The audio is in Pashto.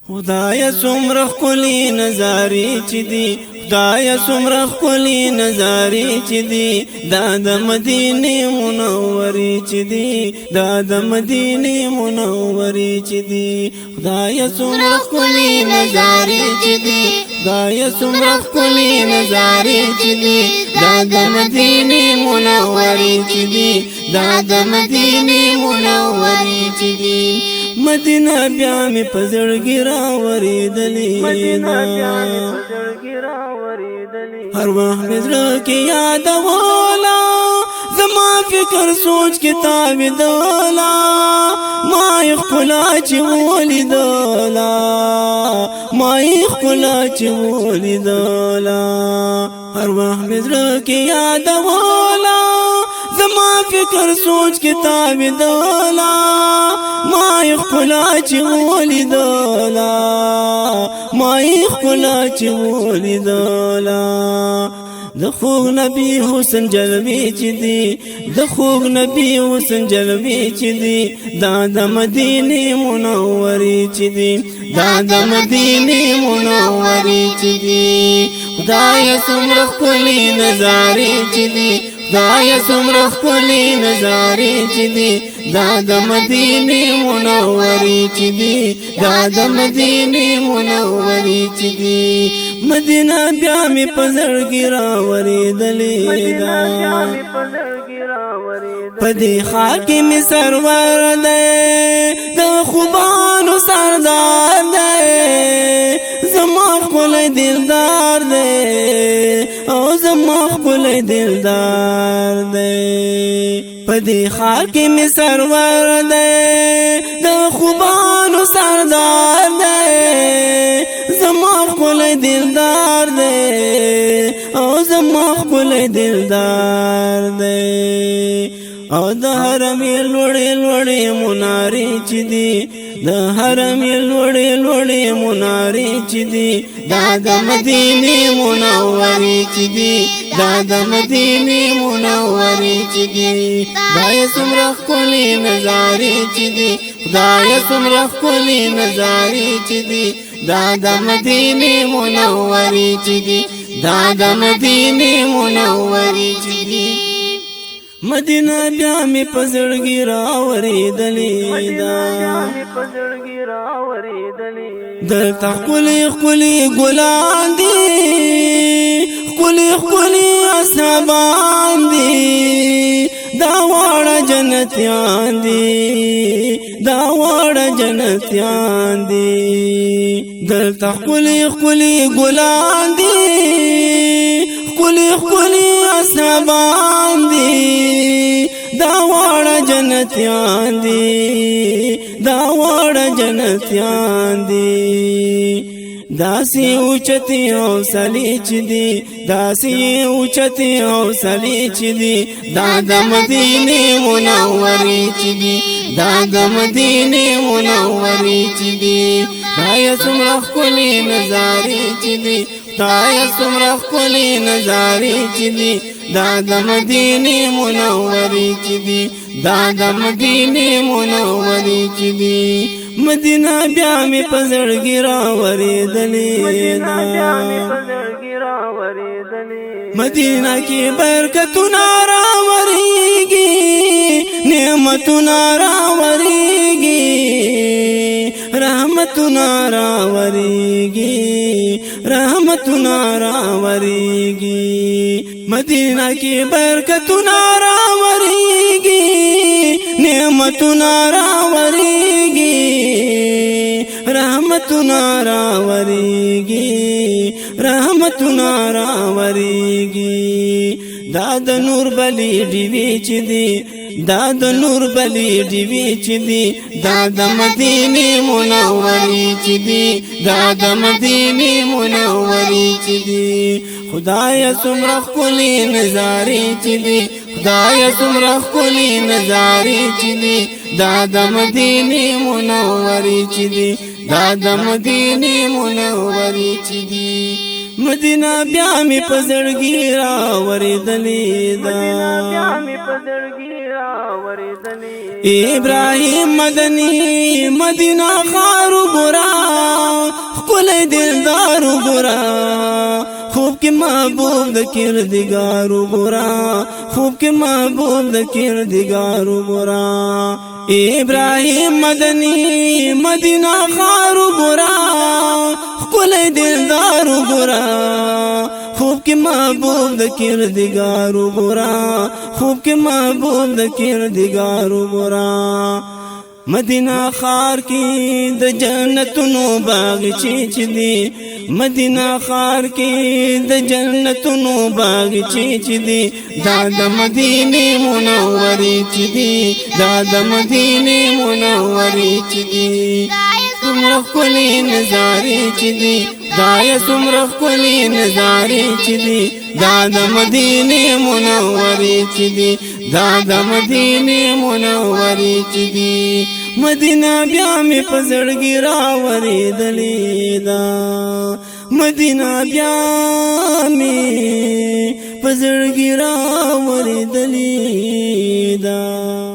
خدای څومره ښکلي نظارې چې دي، خدای څومره ښکلي نظارې چې دي، دا د مدینې منورې چې دي، دا د مدینې منورې چې دي. خدای څومره ښکلي نظارې چې دي، خدای څومره ښکلي نظارې چې دي، دا د مدینې منورې چې دي، دا د مدینې منورې چې دي. مدینه بیا مې په زړګي راورېدلې هر وخت مې زړه کې یادوله، زما فکر سوچ کې تاوېدله، ما یې ښکلا چې ولیدله، ما یې ښکلا چې ولیدله، هر وخت مې زړه کې یادوله، زما فکر سوچ کې تاوېدله، ما یې ښکلا چې ولیدله، ما یې ښکلا چې ولیدله. د خوږ نبی حسن جلوې چې دي، د خوږ نبی حسن جلوې چې دي، دا د مدینې منورې چې دي، دا د مدینې منورې چې دي. خدای څومره ښکلي نظارې چې دي، خدای څومره ښکلي نظارې چې دي، دا د مدینې منورې چې دي، دا د مدینې منورې چې دي. مدینه بیا مې په زړګي راورېدلې ده، په دې ښار کې مې سرور دی، د خوبانو سردار دی، زما ښکلی دلدار دی، او زما ښکلی دلدار دی. په دې ښار کې مې سرور دی، د خوبانو سردار دی، زما ښکلی دلدار دی، او زما ښکلی دلدار دی. او د حرم یې لوړې لوړې منارې چې دي، د حرم یې لوړې لوړې منارې چې دي، دا د مدینې منورې چې دي، دا د مدینې منورې چې دي. خدای څومره ښکلي نظارې چې دي، خدای څومره ښکلي نظارې چې دي، دا د مدینې منورې چې دي، دا د مدینې منورې چې دي. مدینه بیا مې په زړګي راورېدلې ده، دلته ښکلي ښکلي ګلان دي، ښکلي ښکلي اصحابان دي، دا واړه جنتیان دي، دا واړه جنتیان دي. دلته ښکلي ښکلي ګلان دي، ښکلي ښکلي اصحابان دي، دا واړه جنتیان دي، دا واړه جنتیان دي. داسې اوچتې حوصلې چې دي، داسې اوچتې حوصلې چې دي، دا د مدینې منورې چې دي، دا د مدینې منورې چې دي. خدای څومره ښکلي نظارې چې دي، خدای څومره ښکلي نظارې چې دي، دا د مدینې منورې چې دي، دا د مدینې منورې چې دي. مدینه بیا مې په زړګي راورېدلې ده، مدینه کې برکتونه راورېږي، نعمتونه راورېږي، رحمتونه راورېږي، رحمتونه راورېږي. مدینه کې برکتونه راورېږي، نعمتونه راورېږي، رحمتونه راورېږي، رحمتونه راورېږي. دا د نور بلې ډیوې چې دي، دا د نور بلې ډیوې چې دي، دا د مدینې منورې چې دي، دا د مدینې منورې چې دي. خدای څومره ښکلي نظارې چې دي، خدای څومره ښکلي نظارې چې دي، دا د مدینې منورې چې دي، دا د مدینې منورې چې دي. مدینه بیا مې په زړګي راورېدلې ده، ابراهیم مدنی مدینه خارو ګرا خلای دلدار وګورا خوب کې محبوب د کردګار وګورا خوب کې محبوب د کردګار وګورا ابراهیم مدنی مدینہ خار وګورا خلای دلدار وګورا خوب کې محبوب د کردګار وګورا خوب کې محبوب د کردګار وګورا مدینہ خار کی د جنتونو باغچې چې دی مدینہ خار کی د جنتونو باغچې چې دی دا د مدینه منورې چې دی دا د مدینه منورې چې دی څومره ښکلې نظارې چې دی دا یې څومره ښکلې نظارې چې دی دا د مدینه منورې چې دی دا د مدینه منورې چې دی مدینہ بیا می پزړګي راورېدلې دا مدینہ بیا می پزړګي راورېدلې دا